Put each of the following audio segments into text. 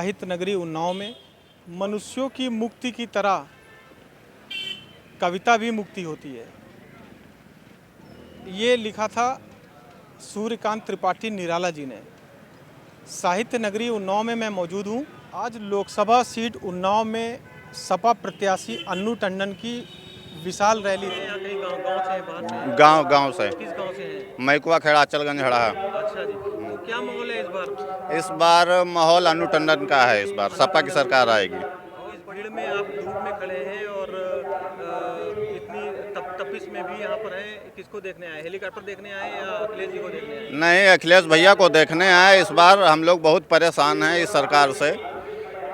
साहित्य नगरी उन्नाव में मनुष्यों की मुक्ति की तरह कविता भी मुक्ति होती है। ये लिखा था सूर्यकांत त्रिपाठी निराला जी ने। साहित्य नगरी उन्नाव में मैं मौजूद हूँ। आज लोकसभा सीट उन्नाव में सपा प्रत्याशी अन्नू टंडन की विशाल रैली थी। गांव से। किस गांव से हैं? मैकुआ खेड़ा अचलगंज हड़ा है। अच्छा जी, तो क्या माहौल है इस बार? इस बार माहौल अन्नू टंडन का है। इस बार सपा की सरकार आएगी। और इस भीड़ में आप धूप में खड़े हैं और इतनी तपिश में भी यहाँ पर हैं। किसको देखने आए? हेलीकॉप्टर देखने आए या अखिलेश जी को देखने आए? नहीं, अखिलेश भैया को देखने आए। इस बार हम लोग बहुत परेशान हैं इस सरकार से,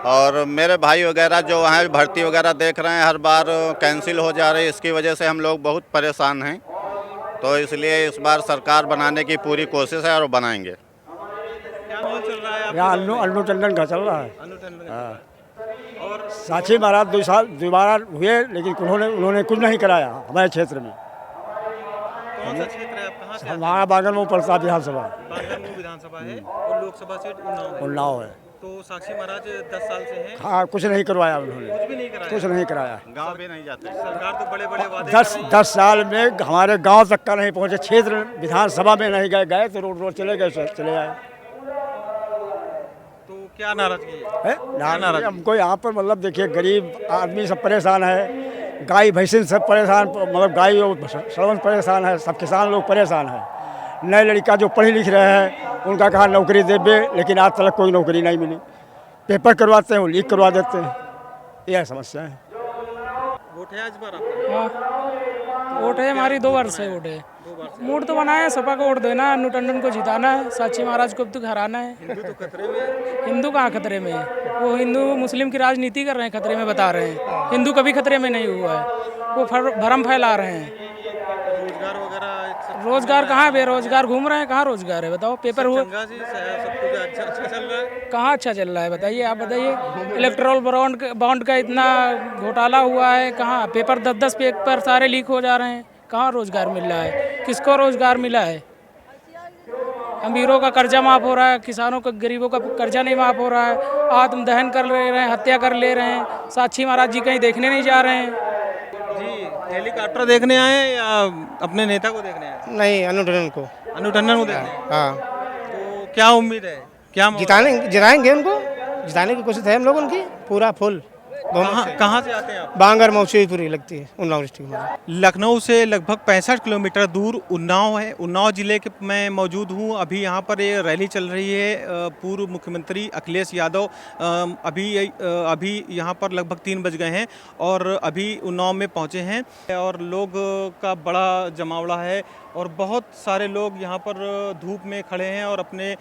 और मेरे भाई वगैरह जो हैं भर्ती वगैरह देख रहे हैं, हर बार कैंसिल हो जा रही है। इसकी वजह से हम लोग बहुत परेशान हैं। तो इसलिए इस बार सरकार बनाने की पूरी कोशिश है और बनाएंगे। क्या माहौल चल रहा है? यहाँ अन्नू टंडन का चल रहा है। अन्नू टंडन हाँ। और साक्षी महाराज 2 साल दोबारा हुए, लेकिन उन्होंने कुछ नहीं कराया हमारे क्षेत्र में। कौन सा क्षेत्र है? आप कहाँ से? हमारा बागरमऊ पड़ता विधानसभा बागरमऊ विधानसभा है और लोकसभा सीट उन्नाव है। उन्नाव है। तो साक्षी महाराज 10 साल से हैं, हाँ, कुछ नहीं करवाया उन्होंने, कुछ भी नहीं कराया। कुछ नहीं कराया। गांव भी नहीं जाते। सरकार तो बड़े बड़े वादे कर रही है। 10 साल में हमारे गांव तक का नहीं पहुंचे, क्षेत्र विधानसभा में नहीं गए तो रोड चले गए, चले आए। तो क्या नाराजगी है? नाराज हमको यहाँ पर, मतलब देखिए, गरीब आदमी सब परेशान है, गाय भैंसिन सब परेशान, मतलब गाय और श्रवण परेशान है, सब किसान लोग परेशान है। नए लड़का जो पढ़े लिख रहे हैं उनका कहा नौकरी देबे, लेकिन आज तक कोई नौकरी नहीं मिली। पेपर करवाते हैं वो लीक करवा देते हैं। यह समस्या है। वोट है आज बार आपका? हाँ, वोट है हमारी 2 वर्ष से वोट है। 2 बार से। मूड तो बनाया है, सपा को वोट देना है, अन्नू टंडन को जिताना है, साक्षी महाराज को अब तक हराना है। हिंदू तो खतरे में है। हिंदू कहाँ खतरे में है? वो हिंदू मुस्लिम की राजनीति कर रहे हैं, खतरे में बता रहे हैं। हिंदू कभी खतरे में नहीं हुआ है, वो भरम फैला रहे हैं। रोजगार वगैरह सब रोजगार कहाँ है? बेरोजगार घूम रहे हैं, कहाँ रोजगार है बताओ? पेपर हुए गंगा जी सब कुछ अच्छा चल रहा है। कहाँ अच्छा चल रहा है बताइए, आप बताइए। इलेक्ट्रोल बॉन्ड का इतना घोटाला हुआ है, कहाँ पेपर 10-10 पेपर सारे लीक हो जा रहे हैं। कहाँ रोजगार मिल रहा है? किसको रोजगार मिला है? अमीरों का कर्जा माफ़ हो रहा है, किसानों का, गरीबों का कर्जा नहीं माफ़ हो रहा है। आत्मदहन कर ले रहे हैं, हत्या कर ले रहे हैं। साक्षी महाराज जी कहीं देखने नहीं जा रहे हैं। जी, हेलीकॉप्टर देखने आए या अपने नेता को देखने आए? नहीं, अन्नू टंडन को। अन्नू टंडन को देखने आए। हाँ, तो क्या उम्मीद है? क्या जिताएंगे उनको, जिताने की कोशिश है हम लोग उनकी पूरा फुल। कहाँ से आते हैं आप? बांगर मौसी पूरी लगती है उन्नाव डिस्ट्रिक्ट में। लखनऊ से लगभग 65 किलोमीटर दूर उन्नाव है। उन्नाव ज़िले के मैं मौजूद हूँ। अभी यहाँ पर ये रैली चल रही है। पूर्व मुख्यमंत्री अखिलेश यादव अभी यहाँ पर लगभग 3 बज गए हैं और अभी उन्नाव में पहुँचे हैं और लोग का बड़ा जमावड़ा है और बहुत सारे लोग यहाँ पर धूप में खड़े हैं और अपने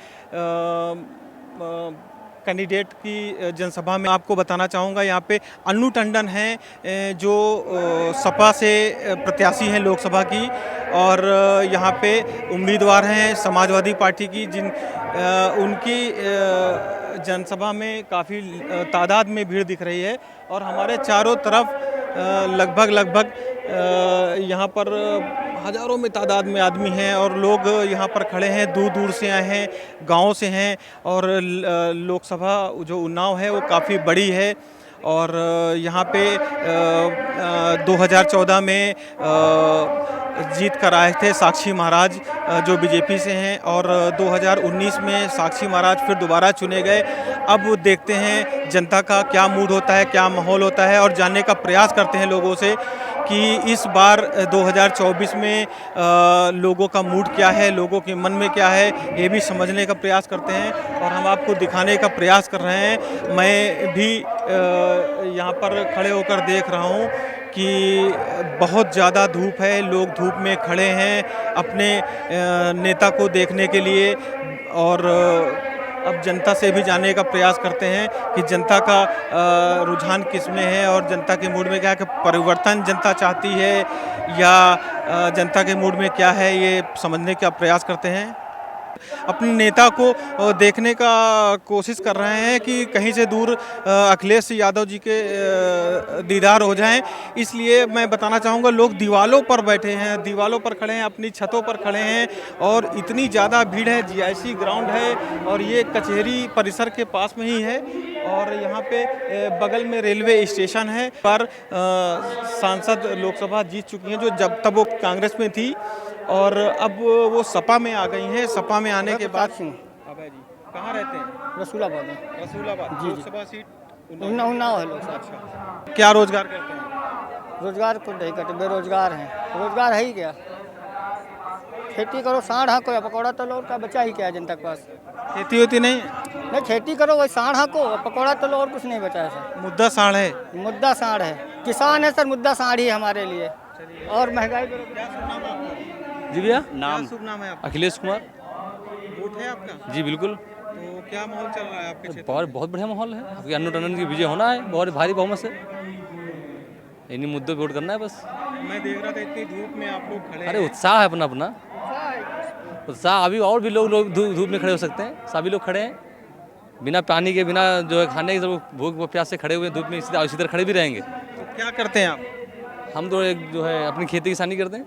कैंडिडेट की जनसभा में आपको बताना चाहूँगा। यहाँ पे अन्नू टंडन हैं जो सपा से प्रत्याशी हैं लोकसभा की, और यहाँ पे उम्मीदवार हैं समाजवादी पार्टी की, उनकी जनसभा में काफ़ी तादाद में भीड़ दिख रही है। और हमारे चारों तरफ लगभग यहाँ पर हज़ारों में तादाद में आदमी हैं और लोग यहाँ पर खड़े हैं, दूर दूर से आए हैं, गाँव से हैं। और लोकसभा जो उन्नाव है वो काफ़ी बड़ी है और यहाँ पे 2014 में जीत कर आए थे साक्षी महाराज जो बीजेपी से हैं, और 2019 में साक्षी महाराज फिर दोबारा चुने गए। अब देखते हैं जनता का क्या मूड होता है, क्या माहौल होता है, और जानने का प्रयास करते हैं लोगों से कि इस बार 2024 में लोगों का मूड क्या है, लोगों के मन में क्या है, ये भी समझने का प्रयास करते हैं और हम आपको दिखाने का प्रयास कर रहे हैं। मैं भी यहाँ पर खड़े होकर देख रहा हूँ कि बहुत ज़्यादा धूप है, लोग धूप में खड़े हैं अपने नेता को देखने के लिए। और अब जनता से भी जानने का प्रयास करते हैं कि जनता का रुझान किस में है और जनता के मूड में क्या है, कि परिवर्तन जनता चाहती है या जनता के मूड में क्या है, ये समझने का प्रयास करते हैं। अपने नेता को देखने का कोशिश कर रहे हैं कि कहीं से दूर अखिलेश यादव जी के दीदार हो जाएं। इसलिए मैं बताना चाहूँगा, लोग दीवालों पर बैठे हैं, दीवालों पर खड़े हैं, अपनी छतों पर खड़े हैं और इतनी ज़्यादा भीड़ है। जीआईसी ग्राउंड है और ये कचहरी परिसर के पास में ही है और यहाँ पे बगल में रेलवे स्टेशन है पर सांसद लोकसभा जीत चुकी हैं जो जब तब वो कांग्रेस में थी और अब वो सपा में आ गई हैं। सपा में आने के बाद अभय जी कहाँ रहते हैं? रसूलाबाद में रसूलाबाद। जी। लोकसभा सीट उन्नाव है लोग। अच्छा, क्या रोजगार करते हैं? रोजगार को नहीं करते, बेरोजगार हैं। रोजगार है ही क्या? खेती करो, साढ़ हाँको या पकौड़ा तलो, और का बचा ही क्या है जनता के पास? खेती होती नहीं है? नहीं, खेती करो वही साढ़ हाँको, पकौड़ा तलो, और कुछ नहीं बचा है सर। मुद्दा साढ़ है। मुद्दा साढ़ है, किसान है सर, मुद्दा साढ़ ही है हमारे लिए। और महंगाई जी भैया नाम शुभ नाम है आपका? अखिलेश कुमार। वोट है आपका? जी बिल्कुल। तो क्या माहौल चल रहा है आपके क्षेत्र बहुत बहुत बढ़िया माहौल है। अभी अन्नू टंडन की विजय होना है बहुत भारी बहुमत से। इन्हीं मुद्दों पे वोट करना है बस। में? मैं देख रहा था इतनी धूप में आप लोग खड़े अरे हैं। उत्साह है अपना अपना उत्साह। अभी और भी लोग धूप में खड़े हो सकते हैं। सभी लोग खड़े हैं बिना पानी के, बिना जो है खाने के, सब भूख प्यास से खड़े हुए धूप में। इसी तरह खड़े भी रहेंगे। तो क्या करते हैं आप? हम तो एक जो है अपनी खेती किसानी करते हैं।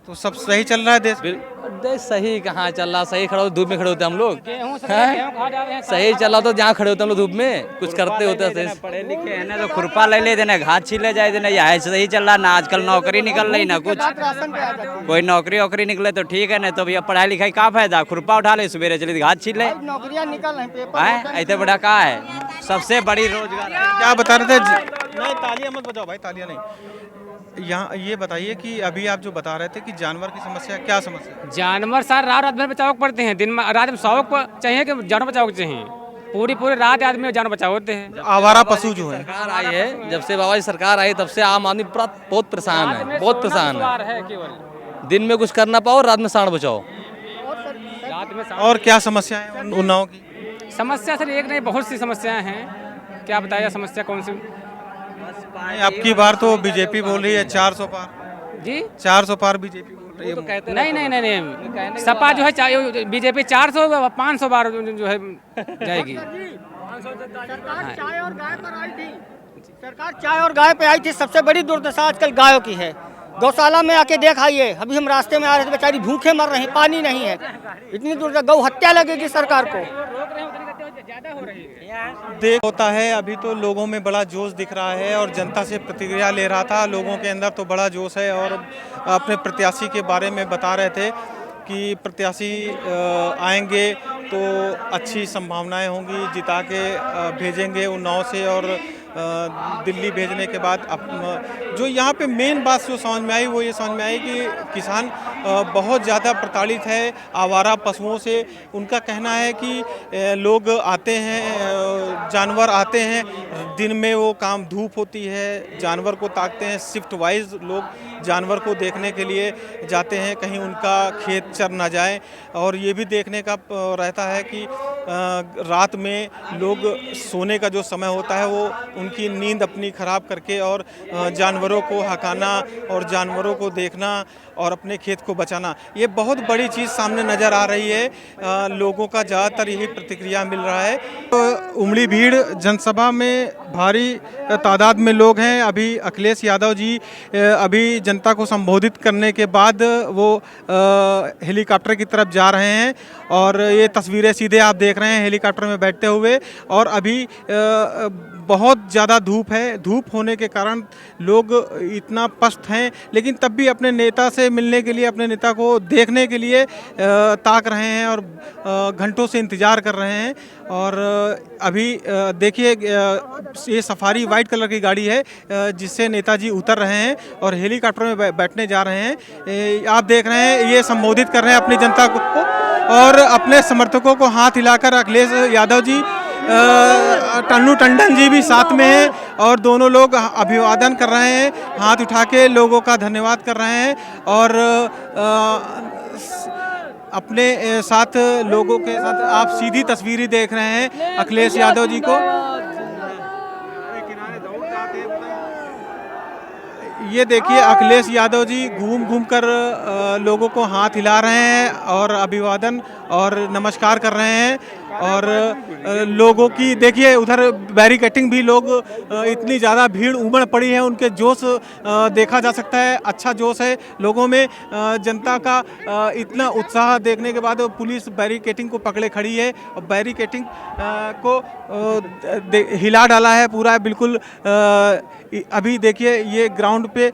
तो सब सही चल रहा है देश में? देश सही कहाँ चल रहा? सही खड़ा हो धूप में खड़े होते हैं हम लोग। गेहूं से हैं? गेहूं खा जा रहे हैं। सही चल रहा तो जहाँ खड़े होते हैं हम लोग धूप में कुछ करते होते हैं। पढ़े लिखे हैं ना, तो खुरपा ले ले देना, घास छीले जाए देना, यह सही चल रहा ना। आजकल नौकरी निकल रही ना कुछ। राशन पे आ जाती है। कोई नौकरी निकले तो ठीक है, नहीं तो भैया पढ़ाई लिखाई का फायदा? खुरपा उठा ले, सवेरे चले घास छीले। भाई नौकरियां निकल रही, पेपर है ऐसे बड़ा का है? सबसे बड़ी रोजगार है। क्या बता रहे थे? नहीं, तालियां मत बजाओ भाई, तालियां नहीं। यहाँ ये बताइए कि अभी आप जो बता रहे थे कि जानवर की समस्या, क्या समस्या है? जानवर सार रात भर बचाव पड़ते हैं। दिन में रात में सौ चाहिए कि जानवर बचाव चाहिए। पूरी रात आदमी जानवर बचाव होते हैं। आवारा पशु जो है, सरकार आई है, जब से बाबा जी सरकार आई तब से आम आदमी बहुत परेशान है, बहुत परेशान है। केवल दिन में कुछ कर ना पाओ, रात में सांड बचाओ। रात में और क्या समस्या है उन्नाव की? समस्या सर एक नहीं, बहुत सी समस्याएं हैं। क्या बताया समस्या कौन सी? अब की बार तो बीजेपी बोल रही है 400 पार। जी 400 पार बीजेपी बोल रही है। नहीं, सपा जो है बीजेपी 400 500 बार जो है जाएगी। सरकार चाय और गाय पर आई थी। सरकार चाय और गाय पे आई थी। सबसे बड़ी दुर्दशा आजकल गायों की है। गौशाला में आके देख आइए, अभी हम रास्ते में आ रहे थे, बेचारी भूखे मर रही, पानी नहीं है। इतनी दूर गौ हत्या लगेगी सरकार को। देख होता है, अभी तो लोगों में बड़ा जोश दिख रहा है और जनता से प्रतिक्रिया ले रहा था। लोगों के अंदर तो बड़ा जोश है और अपने प्रत्याशी के बारे में बता रहे थे कि प्रत्याशी आएंगे तो अच्छी संभावनाएं होंगी, जिता के भेजेंगे उन्नाव से। और दिल्ली भेजने के बाद जो यहाँ पे मेन बात जो समझ में आई वो ये समझ में आई कि किसान बहुत ज़्यादा प्रताड़ित है आवारा पशुओं से। उनका कहना है कि लोग आते हैं, जानवर आते हैं, दिन में वो काम धूप होती है, जानवर को ताकते हैं। शिफ्ट वाइज लोग जानवर को देखने के लिए जाते हैं, कहीं उनका खेत चर ना जाए। और ये भी देखने का रहता है कि रात में लोग सोने का जो समय होता है वो उनकी नींद अपनी ख़राब करके और जानवरों को हकाना और जानवरों को देखना और अपने खेत को बचाना, ये बहुत बड़ी चीज़ सामने नज़र आ रही है। लोगों का ज़्यादातर यही प्रतिक्रिया मिल रहा है। तो उमड़ी भीड़ जनसभा में भारी तादाद में लोग हैं। अभी अखिलेश यादव जी अभी जनता को संबोधित करने के बाद वो हेलीकॉप्टर की तरफ जा रहे हैं और ये तस्वीरें सीधे आप देख रहे हैं हेलीकॉप्टर में बैठते हुए। और अभी बहुत ज़्यादा धूप है, धूप होने के कारण लोग इतना पस्त हैं, लेकिन तब भी अपने नेता से मिलने के लिए, अपने नेता को देखने के लिए ताक रहे हैं और घंटों से इंतज़ार कर रहे हैं। और अभी देखिए ये सफारी वाइट कलर की गाड़ी है जिससे नेताजी उतर रहे हैं और हेलीकॉप्टर में बैठने जा रहे हैं। आप देख रहे हैं ये संबोधित कर रहे हैं अपनी जनता को और अपने समर्थकों को हाथ हिलाकर अखिलेश यादव जी, अन्नू टंडन जी भी साथ में हैं और दोनों लोग अभिवादन कर रहे हैं, हाथ उठा के लोगों का धन्यवाद कर रहे हैं। और अपने साथ लोगों के साथ आप सीधी तस्वीरें देख रहे हैं अखिलेश यादव जी को। ये देखिए अखिलेश यादव जी घूम घूम कर लोगों को हाथ हिला रहे हैं और अभिवादन और नमस्कार कर रहे हैं। और लोगों की देखिए उधर बैरिकेटिंग भी लोग इतनी ज़्यादा भीड़ उमड़ पड़ी है, उनके जोश देखा जा सकता है, अच्छा जोश है लोगों में। जनता का इतना उत्साह देखने के बाद पुलिस बैरिकेटिंग को पकड़े खड़ी है और बैरिकेटिंग को हिला डाला है पूरा बिल्कुल। अभी देखिए ये ग्राउंड पे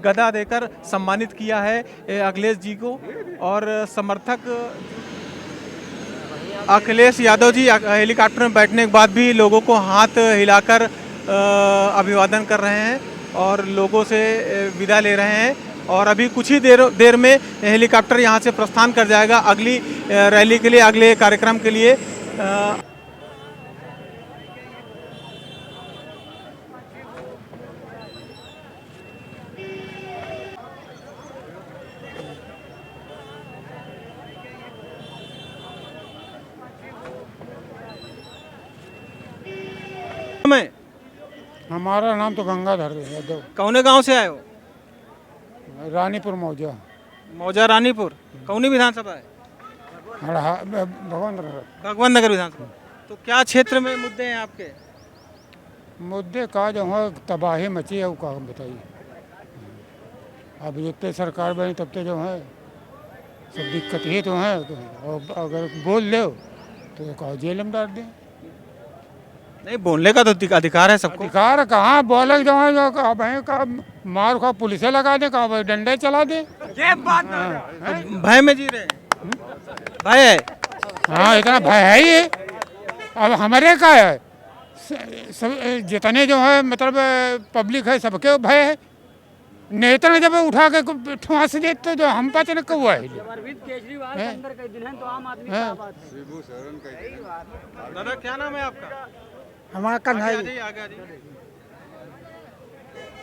गदा देकर सम्मानित किया है अखिलेश जी को और समर्थक अखिलेश यादव जी हेलीकॉप्टर में बैठने के बाद भी लोगों को हाथ हिलाकर अभिवादन कर रहे हैं और लोगों से विदा ले रहे हैं। और अभी कुछ ही देर में हेलीकॉप्टर यहां से प्रस्थान कर जाएगा अगली रैली के लिए, अगले कार्यक्रम के लिए। में हमारा नाम तो गंगाधर यादव, कौने गांव से आए हो? रानीपुर मौजा, मौजा रानीपुर। कौनी विधानसभा है? भगवान नगर। भगवान नगर विधानसभा। तो क्या क्षेत्र में मुद्दे हैं आपके? मुद्दे का जो है तबाही मची है वो का बताइए। अब जितने सरकार बनी तब तो जो है सब दिक्कत ही तो है, और अगर बोल ले तो कहो जेल में डाल दें। नहीं, बोलने का तो अधिकार है सबको। अधिकार कहाँ बोले जो है, जो कहा भाई का मार खा पुलिसे लगा दे, कहा भाई डंडे चला दे। भय में जी रहे हैं, भय है। हाँ इतना भय है ही। अब हमारे का है सब जितने जो है मतलब पब्लिक है सबके भय है। नेता ने जब उठा के ठुआस देते तो हम पता नहीं कब हुआ है। दादा क्या नाम है आपका? हमारा आगे आ जाइए, आगे आ जाइए।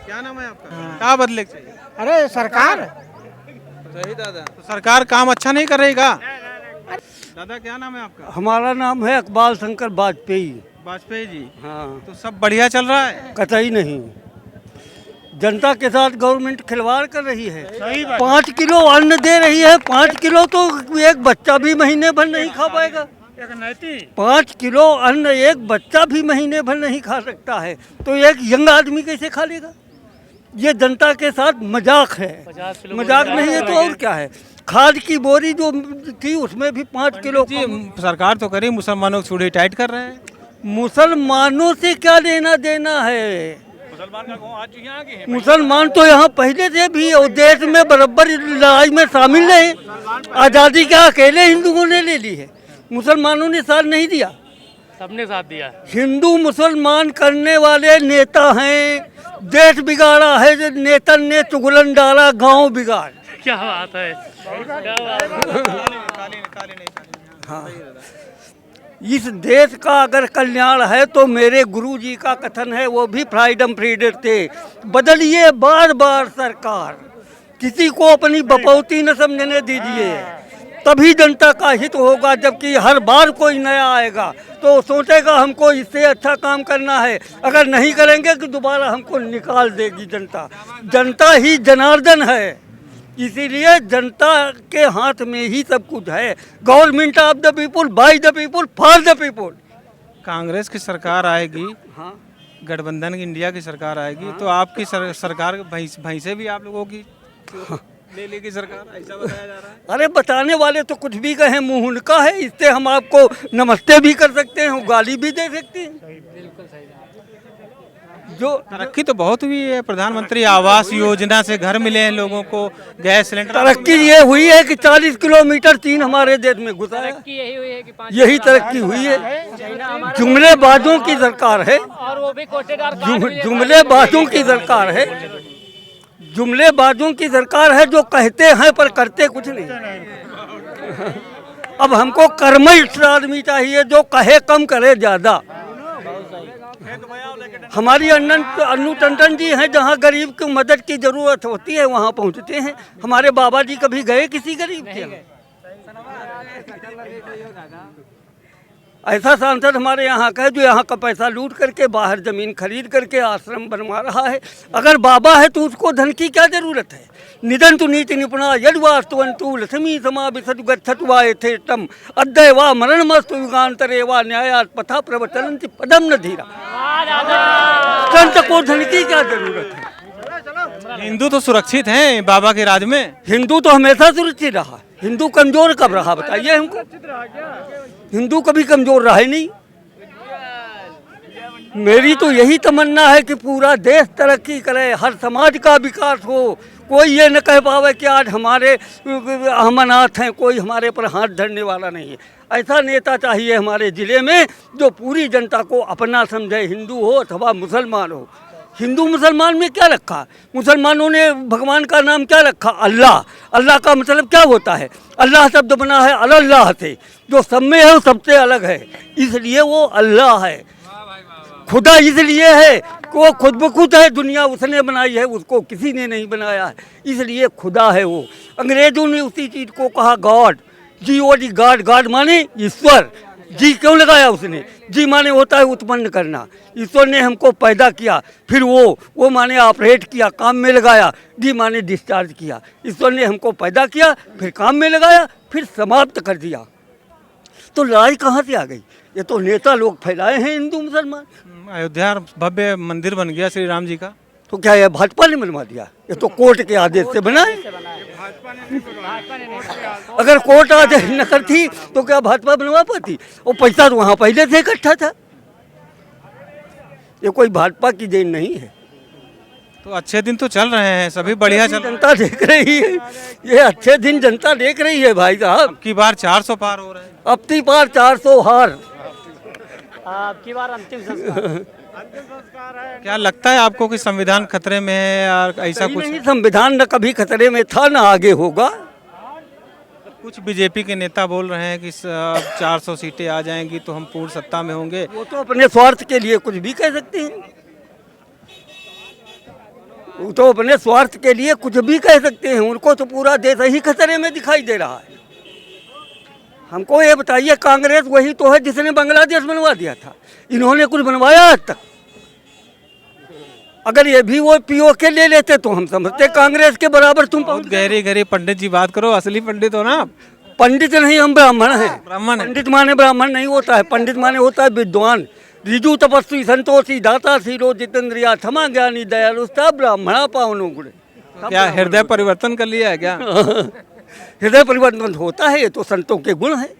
क्या नाम है आपका? क्या बदले चाहिए? अरे सरकार सही दादा, तो सरकार काम अच्छा नहीं कर रही का? दादा क्या नाम है आपका? हमारा नाम है इकबाल शंकर वाजपेयी। वाजपेयी जी। हाँ, तो सब बढ़िया चल रहा है? कतई नहीं। जनता के साथ गवर्नमेंट खिलवाड़ कर रही है। 5 किलो अन्न दे रही है, 5 किलो तो एक बच्चा भी महीने भर नहीं खा पाएगा। 5 किलो अन्न एक बच्चा भी महीने भर नहीं खा सकता है, तो एक यंग आदमी कैसे खा लेगा? ये जनता के साथ मजाक है, मजाक नहीं है तो और क्या है। खाद की बोरी जो थी उसमें भी 5 किलो। जी सरकार तो करी, मुसलमानों की छुड़ी टाइट कर रहे हैं। मुसलमानों से क्या लेना देना है? मुसलमान तो यहाँ पहले से भी और देश में बराबर लड़ाई में शामिल रहे। आज़ादी क्या अकेले हिंदुओं ने ले ली है? मुसलमानों ने साथ नहीं दिया, सबने साथ दिया। हिंदू मुसलमान करने वाले नेता हैं। देश बिगाड़ा है नेता ने, चुगलन डाला गांव बिगाड़। क्या बात है, हाँ, इस देश का अगर कल्याण है तो मेरे गुरुजी का कथन है, वो भी फ्रीडम फ्रीडर थे। बदलिए बार बार सरकार, किसी को अपनी बपौती न समझने दीजिए, तभी जनता का हित होगा। जबकि हर बार कोई नया आएगा तो सोचेगा हमको इससे अच्छा काम करना है, अगर नहीं करेंगे तो दोबारा हमको निकाल देगी जनता। जनता ही जनार्दन है, इसीलिए जनता के हाथ में ही सब कुछ है। Government of the people, by the people, for the people. Congress की सरकार आएगी, हाँ, गठबंधन की इंडिया की सरकार आएगी, तो आपकी सरकार भैंसे भी आप लोगों की ले लेगी सरकार, ऐसा बताया जा रहा है। अरे बताने वाले तो कुछ भी कहें, मुंह उनका है। इससे हम आपको नमस्ते भी कर सकते हैं, गाली भी दे सकते हैं। जो तरक्की तो बहुत हुई है, प्रधानमंत्री आवास योजना से घर मिले हैं लोगों को, गैस सिलेंडर। तरक्की ये हुई है कि 40 किलोमीटर चीन हमारे देश में घुसा है, यही तरक्की हुई है। जुमलेबाजों की सरकार है, और वो भी कोटेदार जुमलेबाजों की सरकार है, जुमलेबाजों की सरकार है, जो कहते हैं पर करते कुछ नहीं। अब हमको कर्मठ आदमी चाहिए जो कहे कम करे ज्यादा। हमारी अन्नू टंडन जी हैं, जहाँ गरीब की मदद की जरूरत होती है वहाँ पहुँचते हैं। हमारे बाबा जी कभी गए किसी गरीब के? ऐसा सांसद हमारे यहाँ का है जो यहाँ का पैसा लूट करके बाहर जमीन खरीद करके आश्रम बनवा रहा है। अगर बाबा है तो उसको धन की क्या जरूरत है? निदंतु नीति निपुणा यद्वास्तुवन्तु लक्ष्मी समाविशतु गच्छतु वा यथेष्टम अद्य वा मरणमस्तु युगान्तरे वा न्यायात् पथा प्रवर्तन्ति पदम न धीरा। संत को धन की क्या जरूरत है? हिंदू तो सुरक्षित हैं बाबा के राज में। हिंदू तो हमेशा सुरक्षित रहा। हिंदू कमजोर कब रहा बताइए हमको? हिंदू कभी कमजोर रहा ही नहीं। मेरी तो यही तमन्ना है कि पूरा देश तरक्की करे, हर समाज का विकास हो। कोई ये न कह पावे कि आज हम अनाथ हैं, कोई हमारे पर हाथ धरने वाला नहीं है। ऐसा नेता चाहिए हमारे ज़िले में जो पूरी जनता को अपना समझे, हिंदू हो अथवा मुसलमान हो। हिंदू मुसलमान में क्या रखा? मुसलमानों ने भगवान का नाम क्या रखा? अल्लाह। अल्लाह का मतलब क्या होता है? अल्लाह शब्द बना है अल्लाह से, जो सब में है वो सबसे अलग है, इसलिए वो अल्लाह है। खुदा इसलिए है कि वो खुद ब खुद है, दुनिया उसने बनाई है, उसको किसी ने नहीं बनाया है, इसलिए खुदा है वो। अंग्रेजों ने उसी चीज़ को कहा गॉड, GOD, गॉड। गॉड माने ईश्वर। जी क्यों लगाया उसने? जी माने होता है उत्पन्न करना। ईश्वर ने हमको पैदा किया, फिर वो माने ऑपरेट किया, काम में लगाया। डी माने डिस्चार्ज किया। ईश्वर ने हमको पैदा किया, फिर काम में लगाया, फिर समाप्त कर दिया। तो लड़ाई कहाँ से आ गई? ये तो नेता लोग फैलाए हैं हिंदू मुसलमान। अयोध्या भव्य मंदिर बन गया श्री राम जी का, तो क्या ये भाजपा ने बनवा दिया? ये तो कोर्ट के आदेश से बना है। अगर कोर्ट आदेश न करती तो क्या भाजपा बनवा पाती? वो पैसा तो वहाँ पहले से इकट्ठा था। ये कोई भाजपा की देन नहीं है। तो अच्छे दिन तो चल रहे हैं, सभी बढ़िया चल। जनता देख रही है, ये अच्छे दिन जनता देख रही है भाई साहब। की बार 400 पार हो रहे हैं। अब की बार 400 हार। आपकी बार अंतिम संस्कार। क्या लगता है आपको कि संविधान खतरे में है या ऐसा कुछ? नहीं, संविधान न कभी खतरे में था न आगे होगा। कुछ बीजेपी के नेता बोल रहे हैं कि 400 सीटें आ जाएंगी तो हम पूर्ण सत्ता में होंगे। वो तो अपने स्वार्थ के लिए कुछ भी कह सकते हैं। वो तो अपने स्वार्थ के लिए कुछ भी कह सकते हैं। उनको तो पूरा देश ही खतरे में दिखाई दे रहा है। हमको ये बताइए, कांग्रेस वही तो है जिसने बांग्लादेश बनवा दिया था। इन्होंने कुछ बनवाया आज तक? अगर ये भी वो POK ले लेते तो हम समझते कांग्रेस के बराबर तुम बहुत गहरी गहरी पंडित जी बात करो, असली पंडित हो ना आप। पंडित नहीं, हम ब्राह्मण हैं। ब्राह्मण है। पंडित माने ब्राह्मण नहीं होता है। पंडित माने होता है विद्वान, ऋजु तपस्वी संतोषी दाता शीलो जितेंद्रिया क्षमा ज्ञानी दयालुस्ता ब्राह्मणा पावनो गुण। क्या हृदय परिवर्तन कर लिया है क्या? हृदय परिवर्तन होता है, ये तो संतों के गुण है।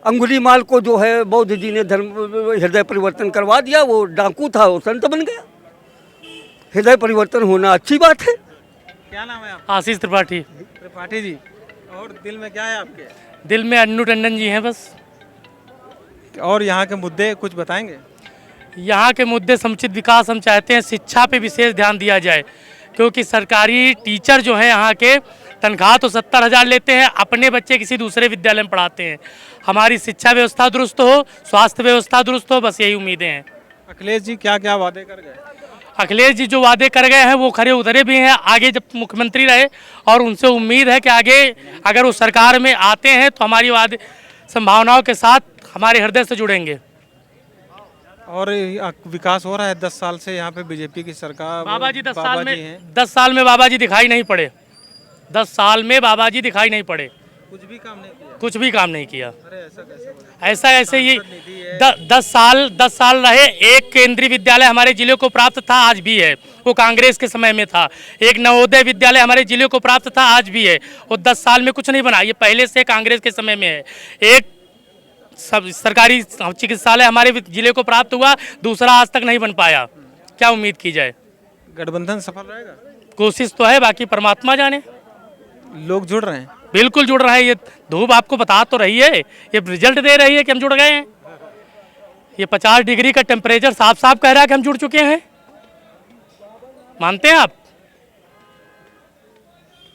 अंगुलीमाल को जो है बौद्ध जी ने हृदय परिवर्तन करवा दिया, वो डाकू था, वो संत बन गया। हृदय परिवर्तन होना अच्छी बात है। क्या नाम है आपका? आशीष त्रिपाठी। त्रिपाठी जी, और दिल में क्या है आपके? दिल में अन्नू टंडन जी हैं बस। और यहाँ के मुद्दे कुछ बताएंगे? यहाँ के मुद्दे समुचित विकास हम चाहते हैं, शिक्षा पे विशेष ध्यान दिया जाए, क्योंकि सरकारी टीचर जो हैं यहाँ के तनख्वाह तो 70,000 लेते हैं, अपने बच्चे किसी दूसरे विद्यालय में पढ़ाते हैं। हमारी शिक्षा व्यवस्था दुरुस्त हो, स्वास्थ्य व्यवस्था दुरुस्त हो, बस यही उम्मीदें हैं। अखिलेश जी क्या क्या वादे कर गए? अखिलेश जी जो वादे कर गए हैं वो खरे उतरे भी हैं। आगे जब मुख्यमंत्री रहे, और उनसे उम्मीद है कि आगे अगर वो सरकार में आते हैं तो हमारी वादे संभावनाओं के साथ हमारे हृदय से जुड़ेंगे। और विकास हो रहा है 10 साल से यहाँ पे बीजेपी की सरकार। बाबा जी 10 साल में बाबा जी दिखाई नहीं पड़े। 10 साल में बाबा जी दिखाई नहीं पड़े। कुछ भी काम नहीं किया। कुछ भी काम नहीं किया। अरे ऐसा कैसे हो रहा ऐसा ऐसे ही 10 साल रहे। एक केंद्रीय विद्यालय हमारे जिले को प्राप्त था, आज भी है, वो कांग्रेस के समय में था। एक नवोदय विद्यालय हमारे जिले को प्राप्त था, आज भी है। वो 10 साल में कुछ नहीं बना, ये पहले से कांग्रेस के समय में है। एक सब सरकारी चिकित्सालय हमारे जिले को प्राप्त हुआ, दूसरा आज तक नहीं बन पाया। क्या उम्मीद की जाए? गठबंधन सफल रहेगा? कोशिश तो है, बाकी परमात्मा जाने। लोग जुड़ रहे हैं? बिल्कुल जुड़ रहे हैं। ये धूप आपको बता तो रही है, ये रिजल्ट दे रही है कि हम जुड़ गए हैं। ये 50 डिग्री का टेम्परेचर साफ साफ कह रहा है कि हम जुड़ चुके हैं। मानते हैं आप?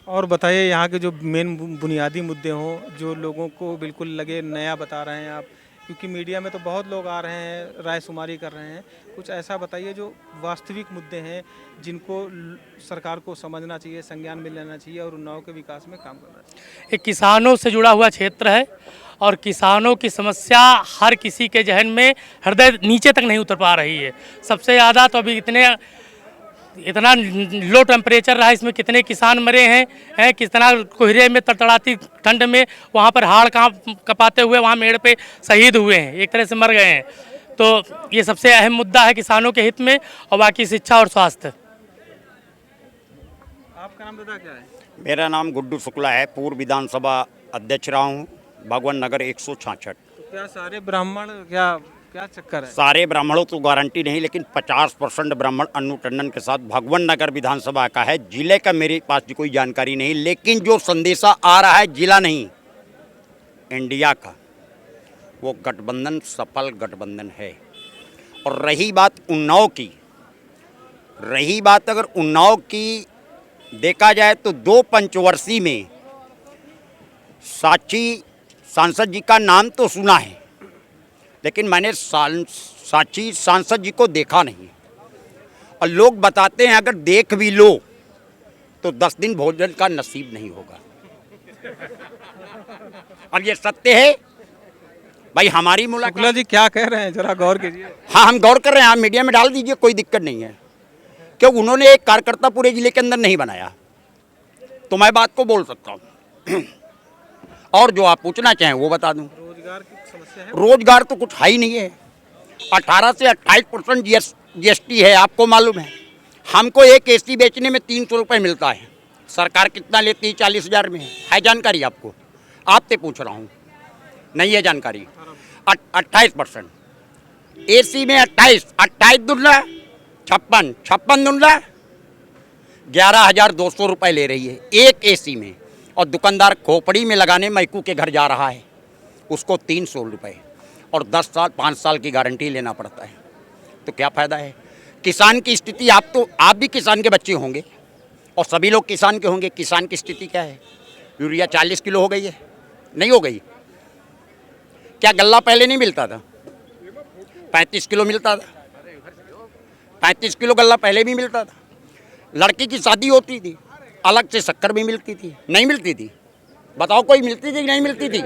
और बताइए यहाँ के जो मेन बुनियादी मुद्दे हों, जो लोगों को बिल्कुल लगे नया बता रहे हैं आप, क्योंकि मीडिया में तो बहुत लोग आ रहे हैं, राय शुमारी कर रहे हैं। कुछ ऐसा बताइए जो वास्तविक मुद्दे हैं जिनको सरकार को समझना चाहिए, संज्ञान में लेना चाहिए और उन्नाव के विकास में काम करना चाहिए। ये किसानों से जुड़ा हुआ क्षेत्र है, और किसानों की समस्या हर किसी के जहन में हृदय नीचे तक नहीं उतर पा रही है। सबसे ज़्यादा तो अभी इतने इतना लो टेम्परेचर रहा, इसमें कितने किसान मरे हैं, कितना कोहरे में तड़तड़ाती ठंड में वहाँ पर हाड़ कपाते हुए वहाँ मेड़ पे शहीद हुए हैं, एक तरह से मर गए हैं। तो ये सबसे अहम मुद्दा है किसानों के हित में, और बाकी शिक्षा और स्वास्थ्य। आपका नाम दादा क्या है? मेरा नाम गुड्डू शुक्ला है, पूर्व विधानसभा अध्यक्ष रहा हूँ, भगवान नगर 166। तो क्या सारे ब्राह्मण क्या चक्कर है? सारे ब्राह्मणों तो गारंटी नहीं, लेकिन 50% ब्राह्मण अन्नू टंडन के साथ भगवान नगर विधानसभा का है। जिले का मेरे पास कोई जानकारी नहीं, लेकिन जो संदेशा आ रहा है जिला नहीं इंडिया का, वो गठबंधन सफल गठबंधन है। और रही बात उन्नाव की, देखा जाए तो 2 पंचवर्षीय में साक्षी सांसद जी का नाम तो सुना है, लेकिन मैंने साक्षी सांसद जी को देखा नहीं। और लोग बताते हैं अगर देख भी लो तो 10 दिन भोजन का नसीब नहीं होगा। और ये सत्य है भाई। हमारी मुलाकात, शुक्ला जी क्या कह रहे हैं, जरा गौर कीजिए। हाँ, हम गौर कर रहे हैं, आप मीडिया में डाल दीजिए, कोई दिक्कत नहीं है। क्योंकि उन्होंने एक कार्यकर्ता पूरे जिले के अंदर नहीं बनाया, तो मैं बात को बोल सकता हूँ। और जो आप पूछना चाहें वो बता दूं। रोजगार की समस्या है? रोजगार तो कुछ है ही नहीं है। 18 से 28% GST है, आपको मालूम है। हमको एक AC बेचने में 300 रुपये मिलता है, सरकार कितना लेती है? 40,000 में। है जानकारी आपको? आपसे पूछ रहा हूँ, नहीं है जानकारी। 28% AC में 28 दुल्ला 56 दुल्ला 11,200 रुपये ले रही है एक AC में। और दुकानदार खोपड़ी में लगाने मैकू के घर जा रहा है, उसको 300 रुपये और 10 साल 5 साल की गारंटी लेना पड़ता है। तो क्या फ़ायदा है? किसान की स्थिति, आप भी किसान के बच्चे होंगे और सभी लोग किसान के होंगे। किसान की स्थिति क्या है? यूरिया 40 किलो हो गई है, नहीं हो गई? क्या गल्ला पहले नहीं मिलता था? 35 किलो मिलता था। 35 किलो गल्ला पहले भी मिलता था। लड़की की शादी होती थी, अलग से शक्कर भी मिलती थी, नहीं मिलती थी? बताओ, कोई मिलती थी कि नहीं मिलती थी?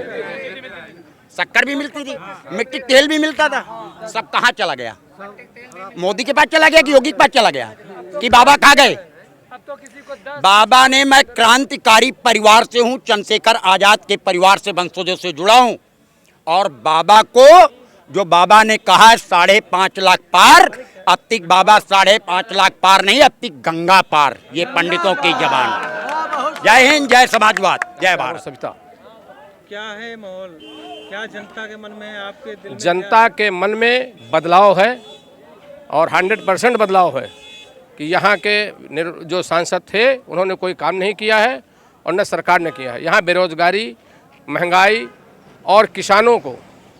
शक्कर भी मिलती थी, मिट्टी तेल भी मिलता था। सब कहाँ चला गया? मोदी के पास चला गया कि योगी के पास चला गया कि बाबा खा गए? बाबा ने, मैं क्रांतिकारी परिवार से हूँ, चंद्रशेखर आजाद के परिवार से, वंशजों से जुड़ा हूँ। और बाबा को, जो बाबा ने कहा 5.5 लाख पार, अब तक बाबा 5.5 लाख पार नहीं, अब तक गंगा पार। ये पंडितों की जबान। जय हिंद, जय समाजवाद, जय भारत। सविता, क्या है माहौल, क्या जनता के मन में है, आपके दिल में? जनता के मन में बदलाव है और 100% बदलाव है कि यहाँ के जो सांसद थे उन्होंने कोई काम नहीं किया है और न सरकार ने किया है। यहाँ बेरोजगारी, महंगाई और किसानों को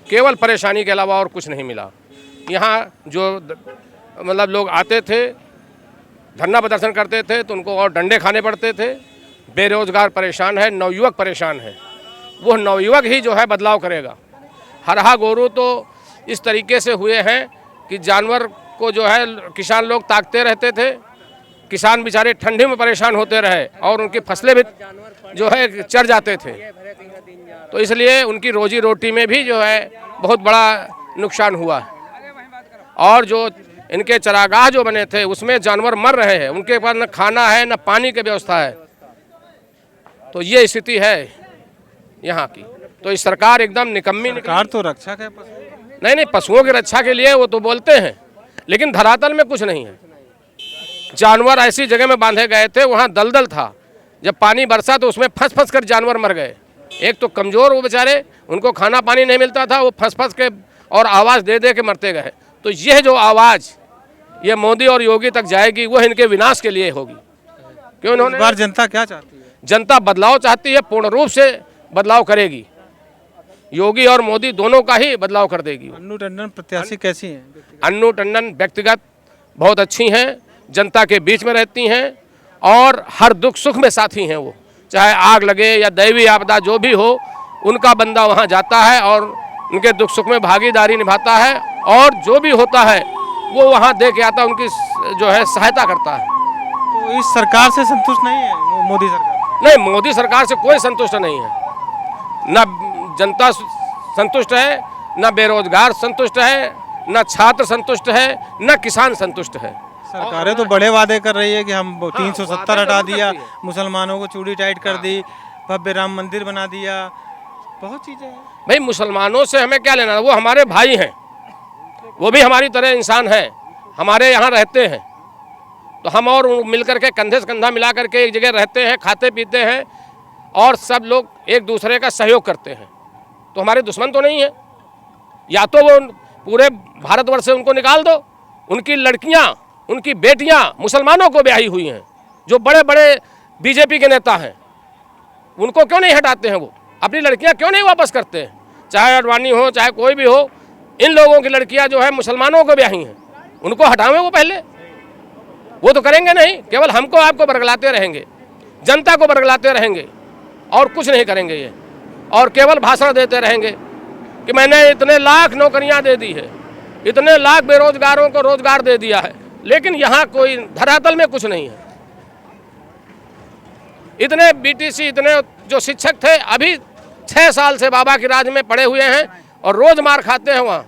केवल परेशानी के अलावा और कुछ नहीं मिला। यहाँ जो मतलब लोग आते थे, धरना प्रदर्शन करते थे, तो उनको और डंडे खाने पड़ते थे। बेरोजगार परेशान है, नवयुवक परेशान है। वो नवयुवक ही जो है बदलाव करेगा। हरहा गोरू तो इस तरीके से हुए हैं कि जानवर को जो है किसान लोग ताकते रहते थे, किसान बेचारे ठंडी में परेशान होते रहे और उनकी फसलें भी जो है चर जाते थे। तो इसलिए उनकी रोजी रोटी में भी जो है बहुत बड़ा नुकसान हुआ है। और जो इनके चरागाह जो बने थे उसमें जानवर मर रहे हैं, उनके पास न खाना है न पानी की व्यवस्था है। तो ये स्थिति है यहाँ की। तो इस सरकार एकदम निकम्मी। सरकार तो रक्षा है, नहीं, पशुओं की रक्षा के लिए वो तो बोलते हैं, लेकिन धरातल में कुछ नहीं है। जानवर ऐसी जगह में बांधे गए थे, वहाँ दलदल था, जब पानी बरसा तो उसमें फंस फंस कर जानवर मर गए। एक तो कमज़ोर वो बेचारे, उनको खाना पानी नहीं मिलता था, वो फंस फंस के और आवाज़ दे दे के मरते गए। तो यह जो आवाज़ ये मोदी और योगी तक जाएगी, वो इनके विनाश के लिए होगी। क्यों? इन्होंने, इस बार जनता क्या चाहती है? जनता बदलाव चाहती है, पूर्ण रूप से बदलाव करेगी। योगी और मोदी दोनों का ही बदलाव कर देगी। अन्नू टंडन प्रत्याशी कैसी हैं? अन्नू टंडन व्यक्तिगत बहुत अच्छी हैं, जनता के बीच में रहती हैं और हर दुख सुख में साथी हैं। वो चाहे आग लगे या दैवी आपदा जो भी हो, उनका बंदा वहाँ जाता है और उनके दुख सुख में भागीदारी निभाता है, और जो भी होता है वो वहाँ दे के आता है, उनकी जो है सहायता करता है। तो इस सरकार से संतुष्ट नहीं है मोदी सरकार? नहीं, मोदी सरकार से कोई संतुष्ट नहीं है। न जनता संतुष्ट है, न बेरोजगार संतुष्ट है, न छात्र संतुष्ट है, न किसान संतुष्ट है। सरकारें तो बड़े वादे कर रही है कि हम 370 हटा दिया, मुसलमानों को चूड़ी टाइट कर दी, भव्य राम मंदिर बना दिया, बहुत चीज़ें हैं। भाई मुसलमानों से हमें क्या लेना, वो हमारे भाई हैं, वो भी हमारी तरह इंसान हैं, हमारे यहाँ रहते हैं, तो हम और मिलकर के कंधे से कंधा मिला करके एक जगह रहते हैं, खाते पीते हैं और सब लोग एक दूसरे का सहयोग करते हैं, तो हमारे दुश्मन तो नहीं है। या तो वो पूरे भारतवर्ष से उनको निकाल दो, उनकी लड़कियां, उनकी बेटियां मुसलमानों को ब्याही हुई हैं, जो बड़े बड़े बीजेपी के नेता हैं, उनको क्यों नहीं हटाते हैं? वो अपनी लड़कियां क्यों नहीं वापस करते हैं? चाहे अडवाणी हो, चाहे कोई भी हो, इन लोगों की लड़कियां जो है मुसलमानों को ब्याही हैं, उनको हटावें वो पहले। वो तो करेंगे नहीं, केवल हमको आपको बरगलाते रहेंगे, जनता को बरगलाते रहेंगे और कुछ नहीं करेंगे ये, और केवल भाषण देते रहेंगे कि मैंने इतने लाख नौकरियां दे दी है, इतने लाख बेरोजगारों को रोजगार दे दिया है, लेकिन यहाँ कोई धरातल में कुछ नहीं है। इतने बीटीसी, इतने जो शिक्षक थे, अभी 6 साल से बाबा की राज में पड़े हुए हैं और रोज मार खाते हैं वहाँ,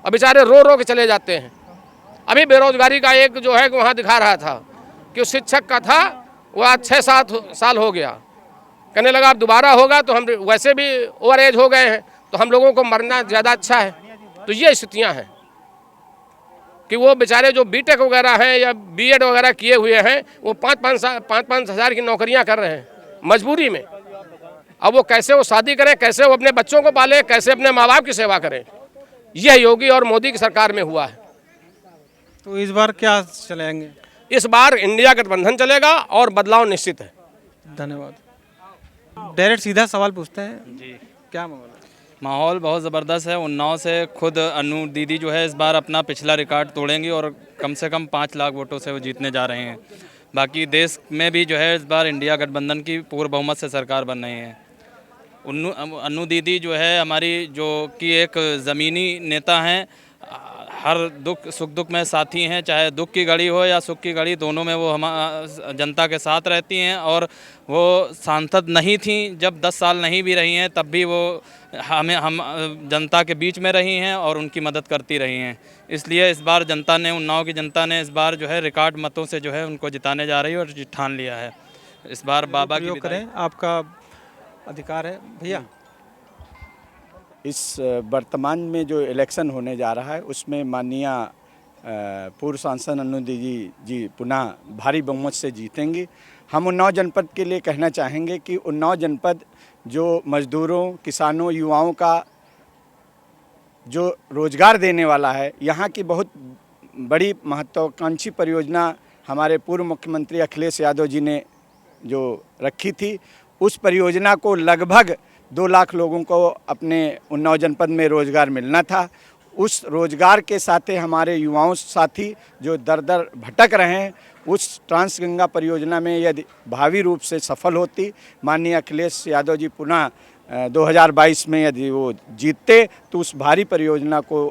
और बेचारे रो रो के चले जाते हैं। अभी बेरोजगारी का एक जो है वहाँ दिखा रहा था कि उस शिक्षक का था, वो आज 6-7 साल हो गया, कहने लगा अब दोबारा होगा तो हम वैसे भी ओवर एज हो गए हैं, तो हम लोगों को मरना ज़्यादा अच्छा है। तो ये स्थितियाँ हैं कि वो बेचारे जो बीटेक वगैरह हैं या बीएड वगैरह किए हुए हैं, वो 5-5 हज़ार की नौकरियां कर रहे हैं मजबूरी में। अब वो कैसे वो शादी करें, कैसे वो अपने बच्चों को पालें, कैसे अपने माँ बाप की सेवा करें? यह योगी और मोदी की सरकार में हुआ है। तो इस बार क्या चलेंगे? इस बार इंडिया गठबंधन चलेगा और बदलाव निश्चित है। धन्यवाद। डायरेक्ट सीधा सवाल पूछते हैं जी, क्या माहौल है? माहौल बहुत ज़बरदस्त है। उन्नाव से खुद अनु दीदी जो है इस बार अपना पिछला रिकॉर्ड तोड़ेंगी और कम से कम 5 लाख वोटों से वो जीतने जा रहे हैं। बाकी देश में भी जो है इस बार इंडिया गठबंधन की पूर्ण बहुमत से सरकार बन रही है। अनु दीदी जो है हमारी जो कि एक ज़मीनी नेता हैं, हर दुख सुख दुख में साथी हैं, चाहे दुख की घड़ी हो या सुख की घड़ी, दोनों में वो हम जनता के साथ रहती हैं। और वो सांसद नहीं थी जब 10 साल नहीं भी रही हैं, तब भी वो हम जनता के बीच में रही हैं और उनकी मदद करती रही हैं। इसलिए इस बार जनता ने, उन्नाव की जनता ने इस बार जो है रिकॉर्ड मतों से जो है उनको जिताने जा रही है और ठान लिया है। इस बार बाबा की करें, आपका अधिकार है भैया। इस वर्तमान में जो इलेक्शन होने जा रहा है उसमें माननीय पूर्व सांसद अनु दीदी जी पुनः भारी बहुमत से जीतेंगी। हम उन्नाव जनपद के लिए कहना चाहेंगे कि उन्नाव जनपद जो मजदूरों, किसानों, युवाओं का जो रोजगार देने वाला है, यहाँ की बहुत बड़ी महत्वाकांक्षी परियोजना हमारे पूर्व मुख्यमंत्री अखिलेश यादव जी ने जो रखी थी, उस परियोजना को लगभग 2 लाख लोगों को अपने उन्नाव जनपद में रोज़गार मिलना था। उस रोज़गार के साथ हमारे युवाओं साथी जो दर दर भटक रहे हैं, उस ट्रांसगंगा परियोजना में यदि भावी रूप से सफल होती, माननीय अखिलेश यादव जी पुनः 2022 में यदि वो जीतते, तो उस भारी परियोजना को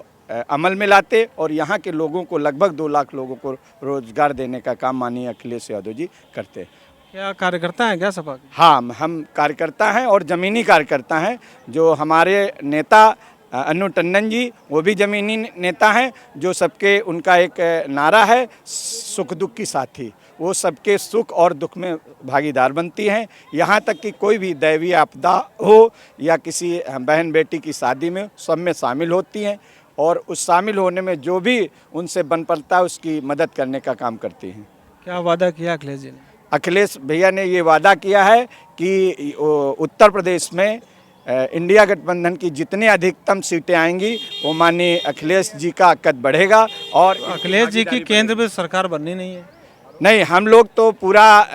अमल में लाते और यहाँ के लोगों को, लगभग 2 लाख लोगों को रोज़गार देने का काम माननीय अखिलेश यादव जी करते। क्या कार्यकर्ता हैं क्या सपा के? हाँ, हम कार्यकर्ता हैं और ज़मीनी कार्यकर्ता हैं। जो हमारे नेता अनु टंडन जी, वो भी ज़मीनी नेता हैं, जो सबके, उनका एक नारा है सुख दुख की साथी, वो सबके सुख और दुख में भागीदार बनती हैं। यहाँ तक कि कोई भी दैवीय आपदा हो या किसी बहन बेटी की शादी में, सब में शामिल होती हैं और उस शामिल होने में जो भी उनसे बन पड़ता है उसकी मदद करने का काम करती हैं। क्या वादा किया अखिलेश जी ने? अखिलेश भैया ने ये वादा किया है कि उत्तर प्रदेश में इंडिया गठबंधन की जितनी अधिकतम सीटें आएंगी वो माननीय अखिलेश जी का कद बढ़ेगा। और अखिलेश जी की केंद्र में सरकार बननी नहीं है? नहीं, हम लोग तो पूरा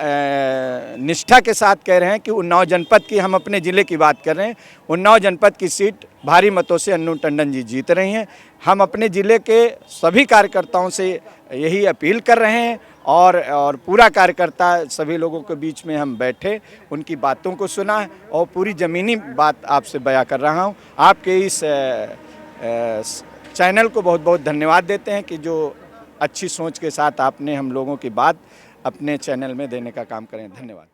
निष्ठा के साथ कह रहे हैं कि उन्नाव जनपद की, हम अपने ज़िले की बात कर रहे हैं, उन्नाव जनपद की सीट भारी मतों से अनु टंडन जी जीत रही हैं। हम अपने ज़िले के सभी कार्यकर्ताओं से यही अपील कर रहे हैं और पूरा कार्यकर्ता सभी लोगों के बीच में हम बैठे, उनकी बातों को सुना और पूरी ज़मीनी बात आपसे बयां कर रहा हूं। आपके इस चैनल को बहुत बहुत धन्यवाद देते हैं कि जो अच्छी सोच के साथ आपने हम लोगों की बात अपने चैनल में देने का काम करें। धन्यवाद।